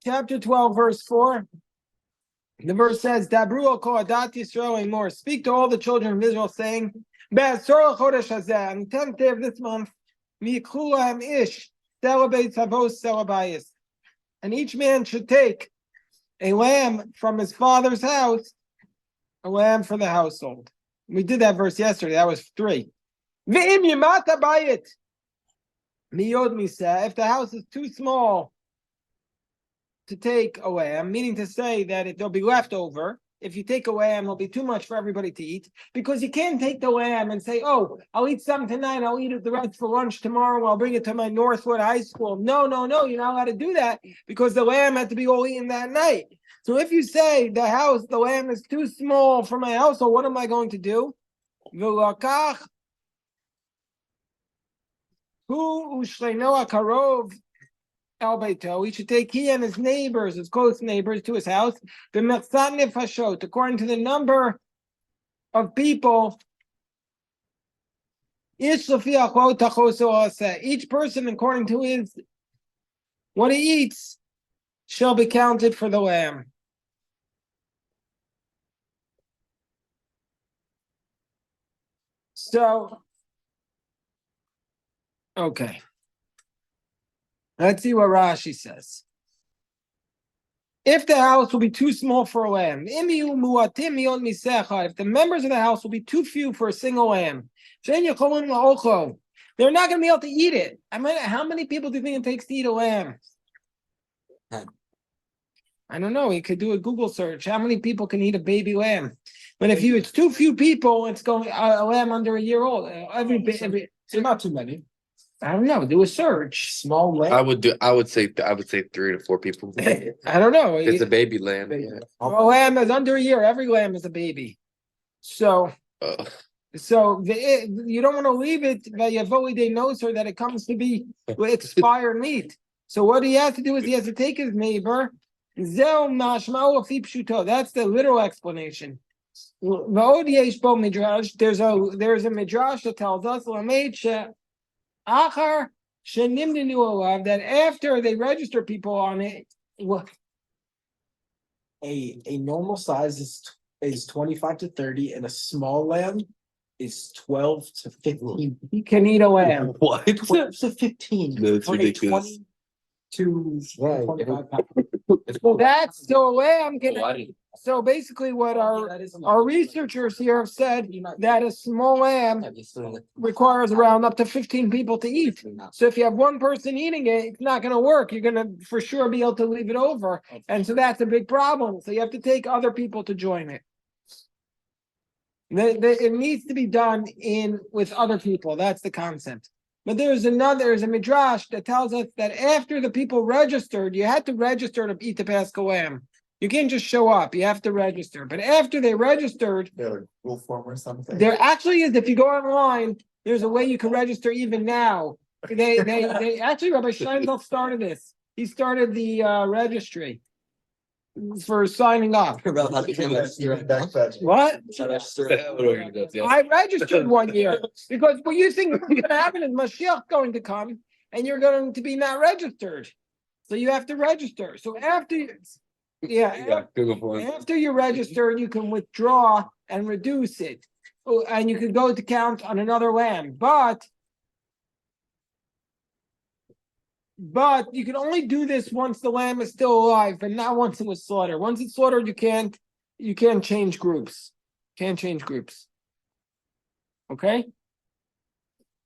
chapter 12, verse 4. The verse says, Dabru al kol adat Yisrael and more. Speak to all the children of Israel, saying, Be'asor chodesh hazeh, on the 10th day of this month, mi'ikhu lahem ish, celebate savos celebayis. And each man should take a lamb from his father's house, a lamb for the household. We did that verse yesterday. That was 3. Ve'im yimata bayit, miyod miseh. If the house is too small to take a lamb, meaning to say that there'll be leftover. If you take a lamb, it'll be too much for everybody to eat, because you can't take the lamb and say, oh, I'll eat some tonight, I'll eat the rest for lunch tomorrow, I'll bring it to my Northwood High School. No, you're not allowed to do that, because the lamb had to be all eaten that night. So if you say the lamb is too small for my household, what am I going to do? He should take he and his neighbors, his close neighbors, to his house, according to the number of people. Each person, according to what he eats, shall be counted for the lamb. So, okay. Let's see what Rashi says. If the house will be too small for a lamb, if the members of the house will be too few for a single lamb, they're not going to be able to eat it. I mean, how many people do you think it takes to eat a lamb? I don't know. You could do a Google search. How many people can eat a baby lamb? But if it's too few people, it's going a lamb under a year old. So not too many. I don't know. Do a search. Small lamb. I would say 3 to 4 people. I don't know. It's a baby lamb. Yeah. A lamb is under a year. Every lamb is a baby. So you don't want to leave it. They knows her that it comes to be expired meat. So what he has to do is he has to take his neighbor. That's the literal explanation. There's a midrash that tells us that after they register people on it, a normal size is 25 to 30, and a small lamb is 12 to 15. You can eat a lamb. What? 12 to 15. No, it's ridiculous. 20 to 25 pounds. Well, that's still a lamb. So basically what our researchers here have said, that a small lamb requires around up to 15 people to eat. So if you have one person eating it, it's not going to work. You're going to for sure be able to leave it over. And so that's a big problem. So you have to take other people to join it. It needs to be done with other people. That's the concept. But there's a midrash that tells us that after the people registered, you had to register to eat the Paschal lamb. You can't just show up. You have to register. But after they registered, Rule form or something. there actually is. If you go online, there's a way you can register even now. They actually, Rabbi Steinfeld started this. He started the registry for signing up. What? I registered one year because what you think is going to happen is Mashiach going to come and you're going to be not registered. So you have to register. So after you register, you can withdraw and reduce it. And you can go to count on another lamb. But you can only do this once the lamb is still alive, but not once it was slaughtered. Once it's slaughtered, you can't change groups. Can't change groups. Okay?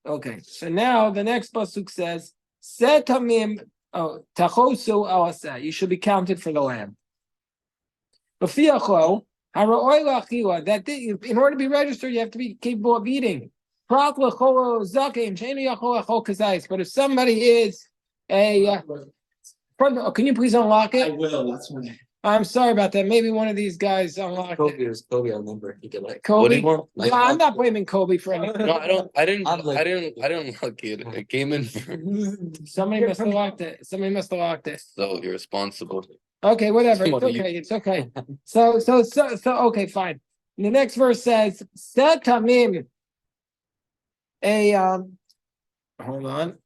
Okay. So now the next pasuk says, Setamim tachosu alasa. You should be counted for the lamb. That in order to be registered, you have to be capable of eating. But if somebody is can you please unlock it? I will. That's when. I'm sorry about that. Maybe one of these guys unlocked it. Kobe, I remember. He could like. Kobe. What do you want? No, I'm not blaming Kobe for anything. No, I didn't unlock it. It came in. Somebody must have locked it. So irresponsible. Okay, whatever. It's okay. So okay, fine. The next verse says, Setamim. Hold on.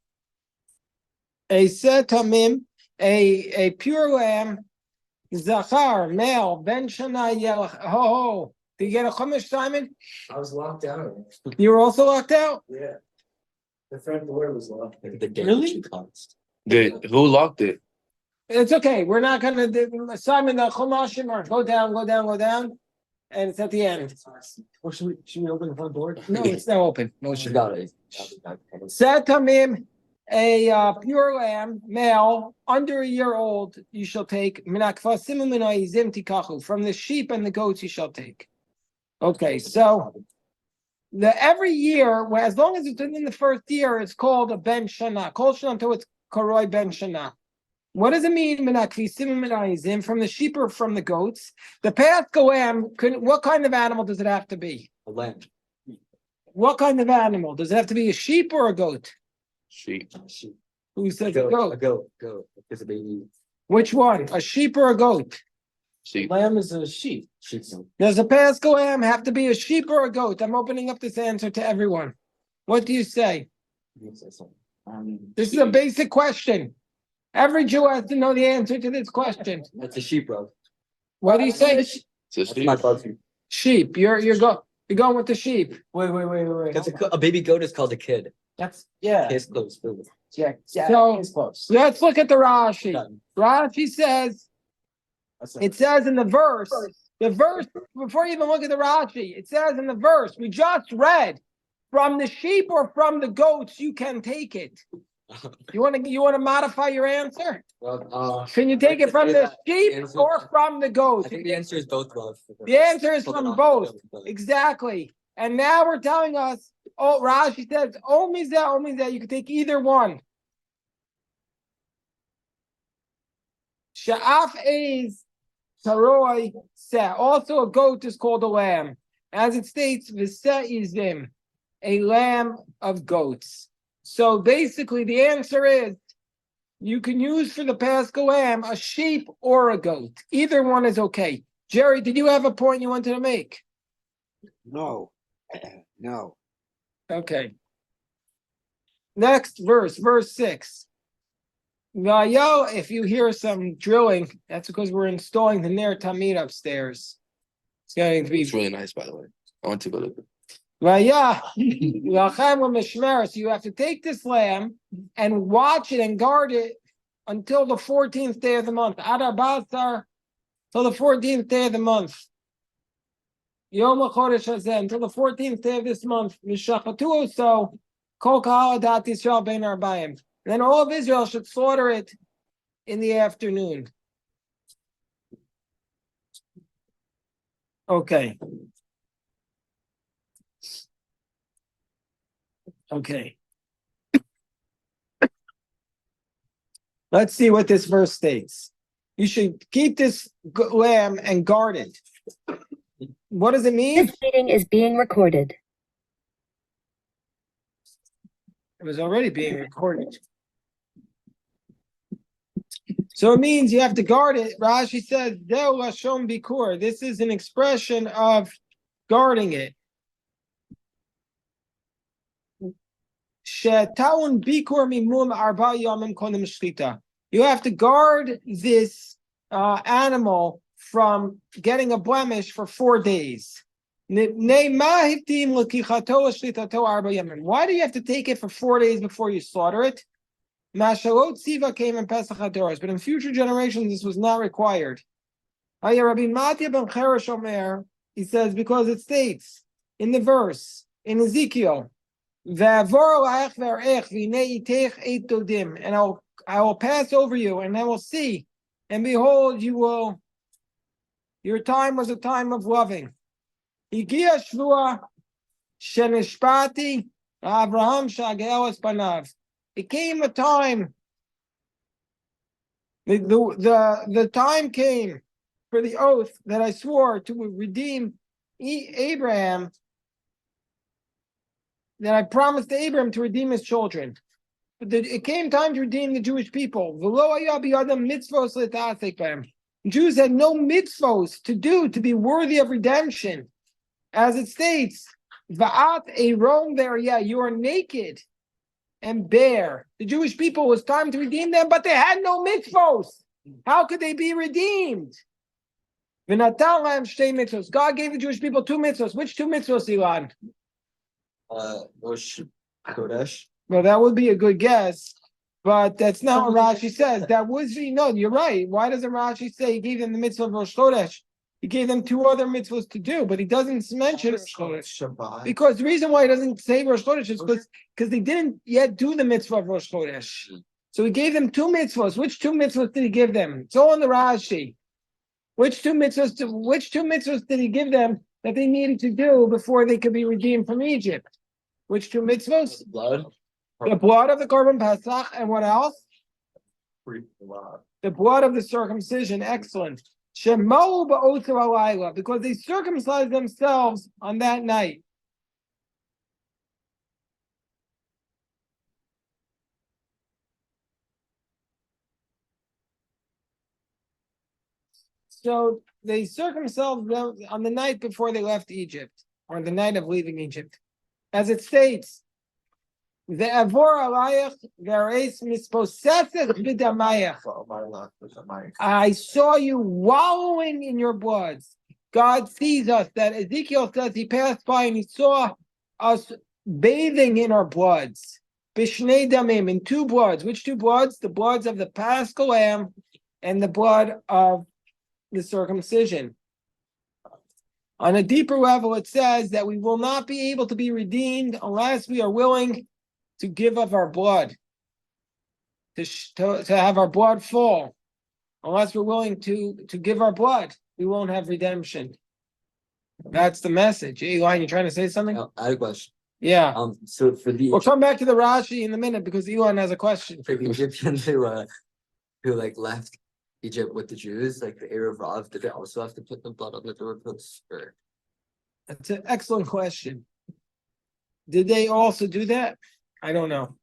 A setamim a pure lamb, Zachar, male, Ben Shana Yelach. Ho. Did you get a Chumash, Simon? I was locked out. You were also locked out? Yeah. The front door was locked. Really? Who locked it? It's okay. We're not gonna do Simon the Chumashim are go down, and it's at the end. Or should we open the front door? No, it's now open. No, She got it. Satamim, a pure lamb, male, under a year old, you shall take. From the sheep and the goats you shall take. Okay, so every year, as long as it's within the first year, it's called a ben shana. Kol shana until it's koroi ben shana. What does it mean? From the sheep or from the goats? The Paschal lamb. What kind of animal does it have to be? A lamb. What kind of animal? Does it have to be a sheep or a goat? Sheep. Who says a goat? A goat. Because a baby. Which one? A sheep or a goat? Sheep. Lamb is a sheep. Does a Paschal lamb have to be a sheep or a goat? I'm opening up this answer to everyone. What do you say? This is a basic question. Every Jew has to know the answer to this question. That's a sheep, bro. What do you say? It's a sheep. Sheep. You're going with the sheep. Wait. Because a baby goat is called a kid. That's Case closed. yeah. So So let's look at the Rashi. Rashi says it says in the verse before you even look at the Rashi, it says in the verse we just read, from the sheep or from the goats you can take it. You want to modify your answer? Well, Can you take it from the sheep or from the goats? I think the answer is both, bro. The answer is from both. Exactly. And now we're telling us, Rashi says, only that you can take either one. Sha'af is taroi seh. Also a goat is called a lamb. As it states, v'seh izim, a lamb of goats. So basically the answer is, you can use for the Paschal lamb a sheep or a goat. Either one is okay. Jerry, did you have a point you wanted to make? No. Okay. Next verse 6. Vayo, if you hear some drilling, that's because we're installing the Ner Tamid upstairs. It's going to be It's really nice, by the way. I want to go to it. Vaya, lachem u'mishmeres. You have to take this lamb and watch it and guard it until the 14th day of the month. Adar Basar, till the 14th day of the month. Yom HaChodesh Hazeh, until the 14th day of this month. Mishachatu so kol kahal adat Yisrael bein arbaim. And then all of Israel should slaughter it in the afternoon. Okay. Let's see what this verse states. You should keep this lamb and guard it. What does it mean? This meeting is being recorded. It was already being recorded. So it means you have to guard it. Rashi says, Deu lashon bikur. This is an expression of guarding it. Shetaun bikur mimum arba yamim kodim shchita. You have to guard this animal from getting a blemish for 4 days. Why do you have to take it for 4 days before you slaughter it? Mashalot Siva came in Pesach HaDoros, but in future generations this was not required. Rabbi Matya ben Cheresh Omer, he says, because it states in the verse, in Ezekiel, and I will pass over you, and I will see, and behold, your time was a time of loving. Higia Shvua Shenishpati Abraham Shagelas Panav. It came a time, the time came for the oath that I swore to redeem Abraham, that I promised to Abraham to redeem his children. But it came time to redeem the Jewish people. Jews had no mitzvos to do to be worthy of redemption. As it states, Va'at Aaron there, you are naked. and bear. The Jewish people, it was time to redeem them, but they had no mitzvos. How could they be redeemed? V'natan lahem shtei mitzvos. God gave the Jewish people 2 mitzvos. Which 2 mitzvos, Elon? Rosh Kodesh. Well, that would be a good guess, but that's not what Rashi says. That was, you're right. Why doesn't Rashi say he gave them the mitzvah of Rosh Chodesh? He gave them 2 other mitzvahs to do, but he doesn't mention Rosh Chodesh. Shabbat. Because the reason why he doesn't say Rosh Chodesh is because they didn't yet do the mitzvah of Rosh Chodesh. So he gave them 2 mitzvahs. Which 2 mitzvahs did he give them? It's all in the Rashi. Which two mitzvahs did he give them that they needed to do before they could be redeemed from Egypt? Which 2 mitzvahs? Blood. The blood of the Korban Pesach, and what else? The blood of the circumcision. Excellent. Shemau ba'osu alayla, because they circumcised themselves on that night. So they circumcised them on the night before they left Egypt, or the night of leaving Egypt. As it states, the avor alayach ve'areis misposeset b'damayach. I saw you wallowing in your bloods. God sees us. That Ezekiel says he passed by and he saw us bathing in our bloods. Bishnei damim, in 2 bloods. Which 2 bloods? The bloods of the Paschal lamb and the blood of the circumcision. On a deeper level, it says that we will not be able to be redeemed unless we are willing to give of our blood, to have our blood fall. Unless we're willing to give our blood, we won't have redemption. That's the message. Eli, you trying to say something? I had a question. Yeah. So for the We'll come back to the Rashi in a minute because Elon has a question. for the Egyptians who like left Egypt with the Jews, like the Erev Rav, did they also have to put the blood on the doorposts? Or That's an excellent question. Did they also do that? I don't know.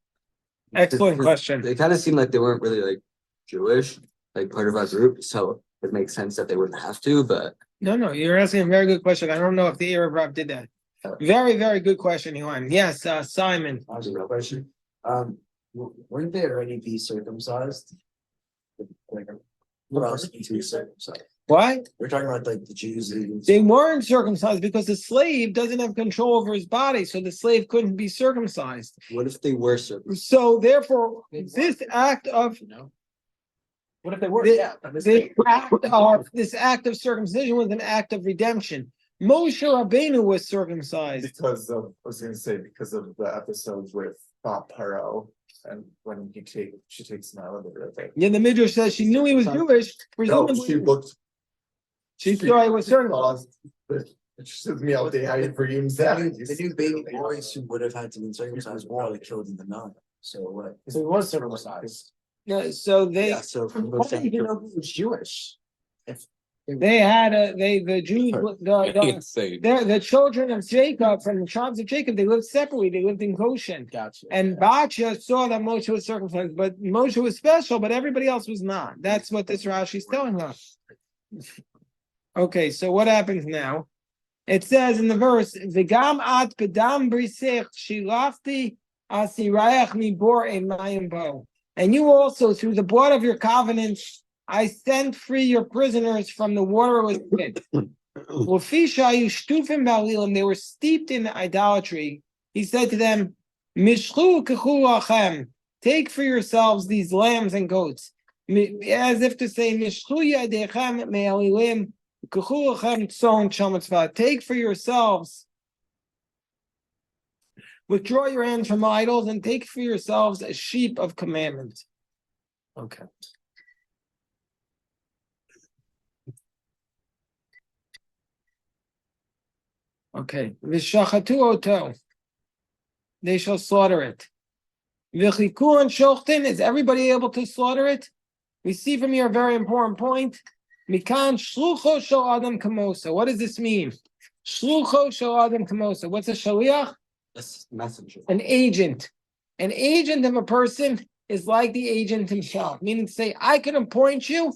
Excellent question. They kind of seemed like they weren't really like Jewish, like part of our group, so it makes sense that they wouldn't have to. But No, you're asking a very good question. I don't know if the Erev Rav did that. Very, very good question, Elon. Yes, Simon. That was a real question. Weren't they already be circumcised? Like, what else needs to be circumcised? What? We're talking about like the Jews. They weren't circumcised because the slave doesn't have control over his body, so the slave couldn't be circumcised. what if they were circumcised? So therefore, this act of What if they were? this act of circumcision was an act of redemption. Moshe Rabbeinu was circumcised. Because of, I was gonna say, because of the episodes with Paro and when she takes him out of the river. Yeah, the Midrash says she knew he was Jewish. No, Presumably, she looked. she thought he was circumcised. It should me out there how you use that. The new baby boys who would have had to be circumcised were all killed in the Nile. So what? So he was circumcised. No, so they Yeah, so How do you even know he was Jewish? If they had the Jews Insane. the children of Jacob from the tribes of Jacob, they lived separately, they lived in Goshen. Gotcha. And Bacha saw that Moshe was circumcised, but Moshe was special, but everybody else was not. That's what this Rashi is telling us. Okay, so what happens now? It says in the verse, "V'gam at bedam brisech shilafti asirayach mibor emayim bo." And you also, through the blood of your covenants, I sent free your prisoners from the waterless pit. They were steeped in idolatry. He said to them, "Mishchu kechu lachem, take for yourselves these lambs and goats," as if to say, "Mishchu yadechem me'alilim kechu lachem tzon shamatzvah." Take for yourselves. Withdraw your hands from idols and take for yourselves a sheep of commandment. Okay. Okay. V'shachatu oto. They shall slaughter it. V'chiku and shochtin. Is everybody able to slaughter it? We see from here a very important point. Mikan shlucho shel adam kamosa. What does this mean? Shlucho shel adam kamosa. What's a shaliach? Messenger. An agent. An agent of a person is like the agent himself, meaning to say, I can appoint you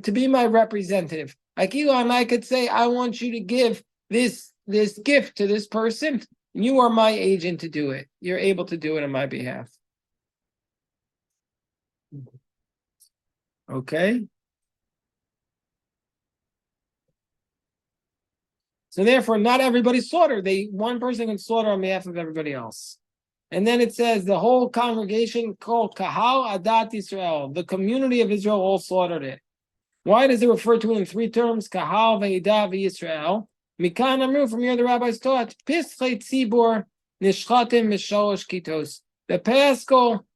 to be my representative. Like Elon, I could say, I want you to give this gift to this person. You are my agent to do it. You're able to do it on my behalf. Okay. So therefore, not everybody's slaughtered. One person can slaughter on behalf of everybody else. And then it says the whole congregation called Kahal Adat Israel, the community of Israel all slaughtered it. Why does it refer to it in three terms? Kahal ve'ida ve'Yisrael. Mikan Amru, from here the rabbis taught, Pischei Tzibor Nishchatim Mishalosh Kitos. The Paschal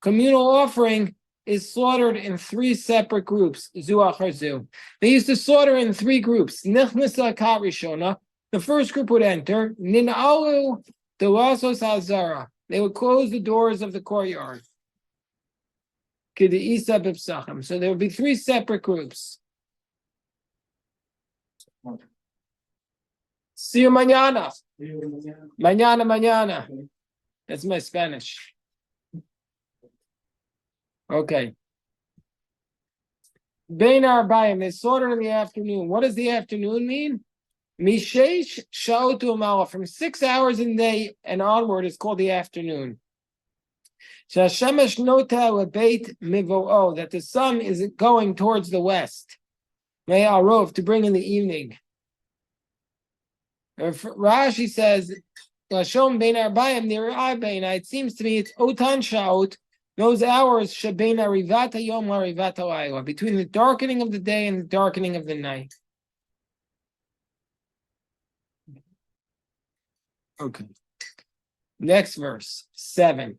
communal offering is slaughtered in three separate groups. Zu achar zu. They used to slaughter in three groups. Nichnasa kat rishona. The first group would enter. Nin'alu delasos hazara. They would close the doors of the courtyard. K'de'isa b'psachim. So there would be three separate groups. See you mañana. Mañana, mañana. That's my Spanish. Okay. Bein Arbayim, they slaughtered in the afternoon. What does the afternoon mean? Mishesh Sha'otu Amala, from 6 hours in the day and onward is called the afternoon. Shashemesh Nota Lebeit Mivo'o, that the sun is going towards the west. May Arov, to bring in the evening. Rashi says, Lashon Bein Arbayim, near Arbayim, it seems to me it's Otan Sha'ot, those hours Shabein Arivata Yom Arivata Laila, between the darkening of the day and the darkening of the night. Okay. Next verse, 7.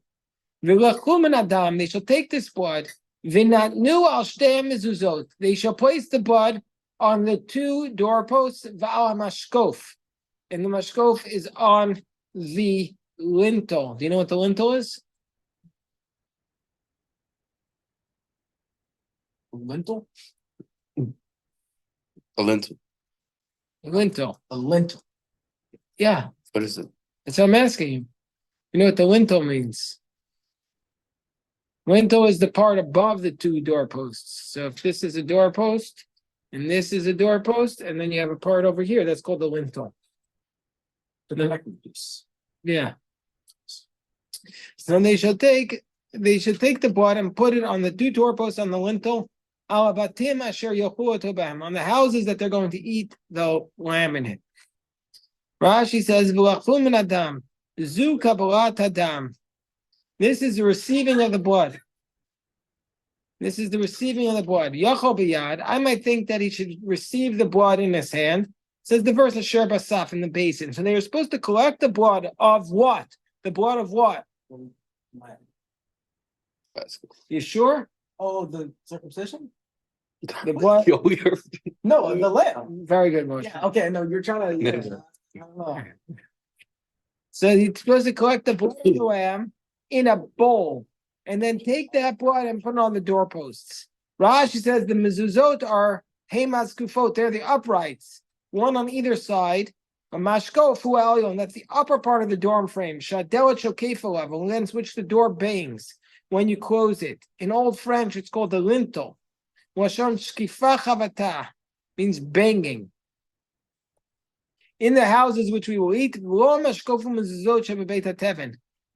V'lachum adam, they shall take this blood. V'natnu al shtei mezuzot, they shall place the blood on the two doorposts. V'al mashkof, and the mashkof is on the lintel. Do you know what the lintel is? Lintel? A lintel. Lintel. A lintel. Yeah, What is it? that's what I'm asking you. You know what the lintel means? Lintel is the part above the two doorposts. So if this is a doorpost, and this is a doorpost, and then you have a part over here, that's called the lintel. The connecting piece. Yeah. So they should take the blood and put it on the two doorposts on the lintel, on the houses that they're going to eat the lamb in it. Rashi says, "V'lachum min adam, zu kabbalat adam." This is the receiving of the blood. This is the receiving of the blood. Yachol b'yad. I might think that he should receive the blood in his hand. Says the verse Asher Basaf, in the basin. So they were supposed to collect the blood of what? The blood of what? You sure? Oh, the circumcision? The blood. No, the lamb. Very good, Moshe. Yeah, okay, no, you're trying to. I don't know. So he's supposed to collect the blood of the lamb in a bowl, and then take that blood and put it on the doorposts. Rashi says the mezuzot are hemas kufot. They're the uprights, one on either side. A mashkof hu alyon, that's the upper part of the dorm frame. Shadelet shokefa level, against which the door bangs when you close it. In Old French, it's called the lintel. Lashon shkifa chavata means banging. In the houses which we will eat, but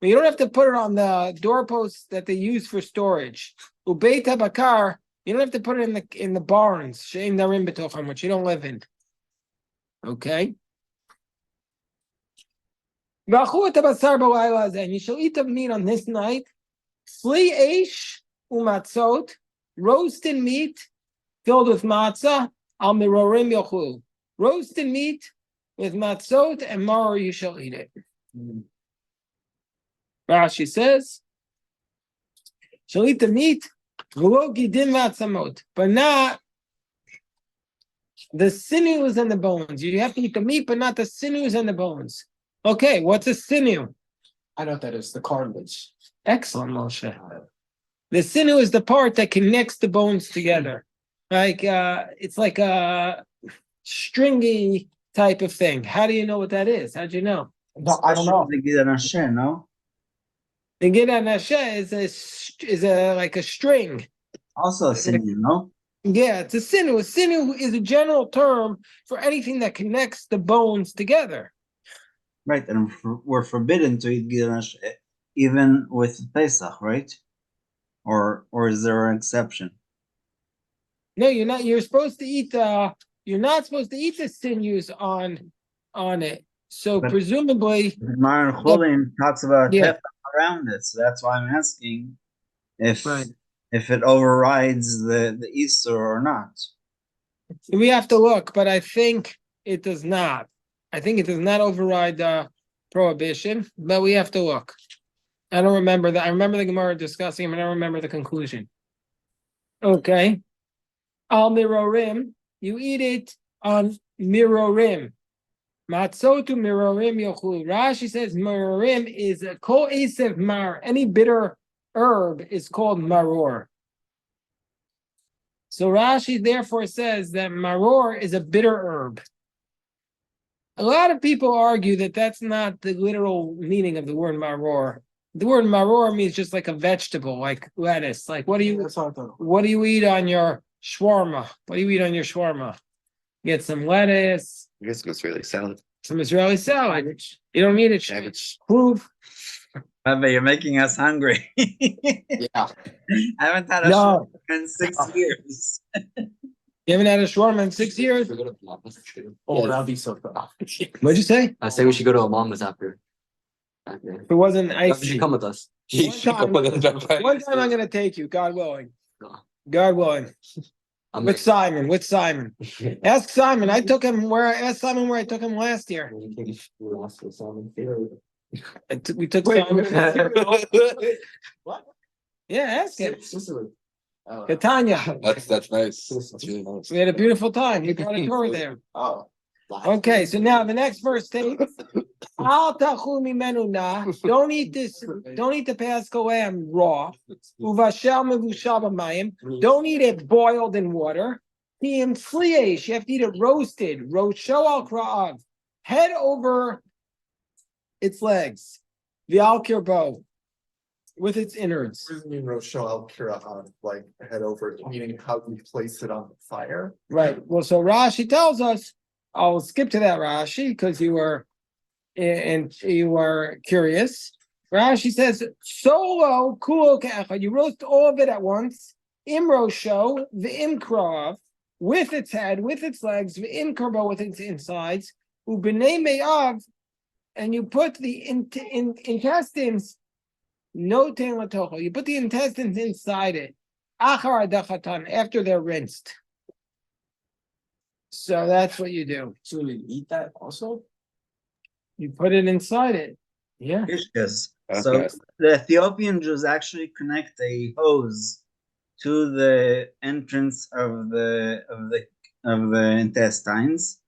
you don't have to put it on the doorposts that they use for storage. Ubeit bakar, you don't have to put it in the barns, she'im darim betocham, which you don't live in. Okay. And you shall eat the meat on this night. Fli eish umatzot, roasted meat filled with matzah, al mirorim yochul. Roasted meat with matzot and maror, you shall eat it. Rashi says, shall eat the meat, but not the sinews and the bones. You have to eat the meat, but not the sinews and the bones. Okay, what's a sinew? I know what that is, the cartilage. Excellent, Moshe. The sinew is the part that connects the bones together. It's like a stringy type of thing. How do you know what that is? How'd you know? No, I don't know. They get an asher, no? The Gida Nashe is like a string. Also a sinew, no? Yeah, it's a sinew. A sinew is a general term for anything that connects the bones together. Right, and we're forbidden to eat gidan asher even with Pesach, right? Or is there an exception? No, you're not. You're supposed to eat the. You're not supposed to eat the sinews on it. So But- presumably, Mar Chulin talks about Yeah. tefah around it, so that's why I'm asking if Right. if it overrides the Easter or not. we have to look, but I think it does not. I think it does not override the prohibition, but we have to look. I don't remember that. I remember the Gemara discussing, but I don't remember the conclusion. Okay. Al mirorim, you eat it on mirorim. Matzotu mirorim yochlu. Rashi says mirorim is a kol esev mar. Any bitter herb is called maror. So Rashi therefore says that maror is a bitter herb. A lot of people argue that that's not the literal meaning of the word maror. The word maror means just like a vegetable, like lettuce. Like what do you That's what I thought. what do you eat on your shawarma? What do you eat on your shawarma? Get some lettuce, I guess it's really salad. some Israeli salad. You don't need it. Cabbage. Proof. Baba, you're making us hungry. Yeah. I haven't had a No, shawarma in 6 years. you haven't had a shawarma in 6 years. We go to Mama's too. Oh, Yeah. that'd be so fun. What'd you say? I say we should go to a Mama's after. If it wasn't You icy. should come with us. One time I'm gonna take you, God willing. No. God willing. I'm With Simon. With Simon. Ask Simon. I took him where I asked Simon where I took him last year. We took Simon. What? Yeah, ask him. Sicily. Oh. Catania. That's nice. That's really nice. We had a beautiful time. He brought a tour there. Oh. Okay, so now the next verse states, Al tachu mimenu na. Don't eat this. Don't eat the Paschal lamb raw. Uvashel mevushal b'mayim. Don't eat it boiled in water. Tiyim sliesh. You have to eat it roasted. Rosho al kra'av. Head over its legs. The al kirbo. With its innards. What does it mean, Roshel El Kira on, like, head over, meaning how we place it on the fire? Right. Well, so Rashi tells us. I'll skip to that Rashi because you were curious. Rashi says, "Solo kulo ke'echad." You roast all of it at once. Imrosho the imkrov with its head, with its legs, the imkarbo with its insides. Ubnei me'av, and you put the intestines. No latocho. You put the intestines inside it. Achar adachatan, after they're rinsed. So that's what you do. So you eat that also? You put it inside it. Yeah. Yes. That's So nice. the Ethiopian Jews actually connect a hose to the entrance of the intestines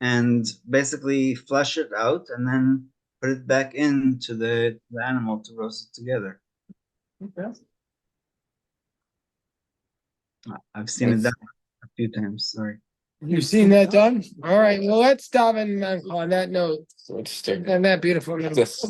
and basically flush it out and then put it back into the animal to roast it together. Okay. I've seen it done a few times. Sorry. You've seen that done? All right. Well, let's stop on that note. So interesting. And that beautiful note. Just